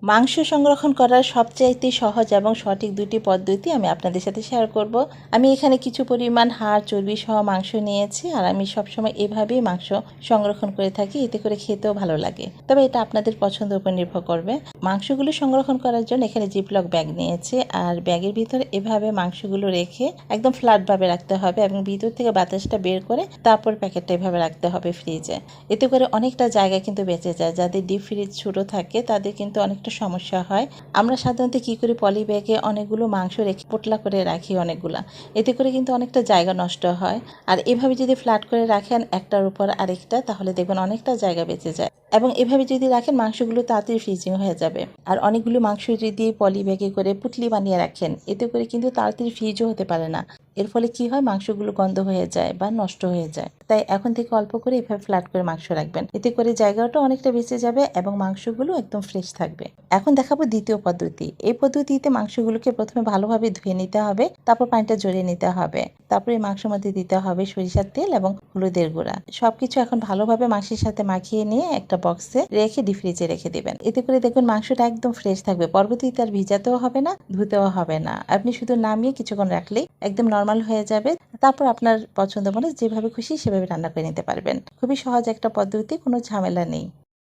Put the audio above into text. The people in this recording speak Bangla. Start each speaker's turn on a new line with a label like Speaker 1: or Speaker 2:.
Speaker 1: মাংস সংরক্ষণ করার সবচাইতে সহজ এবং সঠিক দুটি পদ্ধতি আমি আপনাদের সাথে শেয়ার করব। আমি এখানে কিছু পরিমাণ হাড় চর্বি সহ মাংস নিয়েছি, আর আমি সবসময় এভাবেই মাংস সংরক্ষণ করে থাকি, এতে করে খেতেও ভালো লাগে। তবে এটা আপনাদের পছন্দের উপর নির্ভর করবে। মাংসগুলো সংরক্ষণ করার জন্য এখানে জিপলক ব্যাগ নিয়েছি, আর ব্যাগের ভিতরে এভাবে মাংসগুলো রেখে একদম ফ্ল্যাটভাবে রাখতে হবে এবং ভিতর থেকে বাতাসটা বের করে তারপর প্যাকেটটা এভাবে রাখতে হবে ফ্রিজে। এতে করে অনেকটা জায়গা কিন্তু বেঁচে যায়। যাদের ডিপ ফ্রিজ ছোট থাকে তাদের কিন্তু অনেকটা সমস্যা হয়। আমরা সাধারণত কি করি, পলি ব্যাগে অনেকগুলো মাংস রেখে পোটলা করে রাখি অনেকগুলা, এতে করে কিন্তু অনেকটা জায়গা নষ্ট হয়। আর এভাবে যদি ফ্ল্যাট করে রাখেন একটার উপর আরেকটা, তাহলে দেখবেন অনেকটা জায়গা বেঁচে যায়। এবং এভাবে যদি রাখেন মাংসগুলো তাড়াতাড়ি ফ্রিজিং হয়ে যাবে। আর অনেকগুলো মাংস যদি পলি ব্যাগে করে পুটলি বানিয়ে রাখেন, এতে করে কিন্তু তাড়াতাড়ি ফ্রিজও হতে পারে না। এর ফলে কি হয়, মাংসগুলো গন্ধ হয়ে যায় বা নষ্ট হয়ে যায়। তাই এখন থেকে অল্প করে এভাবে ফ্ল্যাট করে মাংস রাখবেন, এতে করে জায়গাটা অনেকটা বেঁচে যাবে এবং মাংসগুলো একদম ফ্রেশ থাকবে। এখন দেখাবো দ্বিতীয় পদ্ধতি। এই পদ্ধতিতে মাংসগুলোকে প্রথমে ভালোভাবে ধুয়ে নিতে হবে, তারপর পানিটা ঝরিয়ে নিতে হবে। তারপরে মাংসের মধ্যে দিতে হবে সরিষার তেল এবং হলুদের গুঁড়া। সবকিছু এখন ভালোভাবে মাংসের সাথে মাখিয়ে নিয়ে একটা বক্সে রেখে ডিপ ফ্রিজে রেখে দিবেন। এতে করে দেখবেন মাংসটা একদম ফ্রেশ থাকবে, পরবর্তীতে আর ভিজাতেও হবে না, ধুতেও হবে না। আপনি শুধু নামিয়ে কিছুক্ষণ রাখলেই একদম নর্মাল হয়ে যাবে। তারপর আপনার পছন্দ মতো যেভাবে খুশি সেভাবে রান্না করে নিতে পারবেন। খুবই সহজ একটা পদ্ধতি, কোনো ঝামেলা নেই।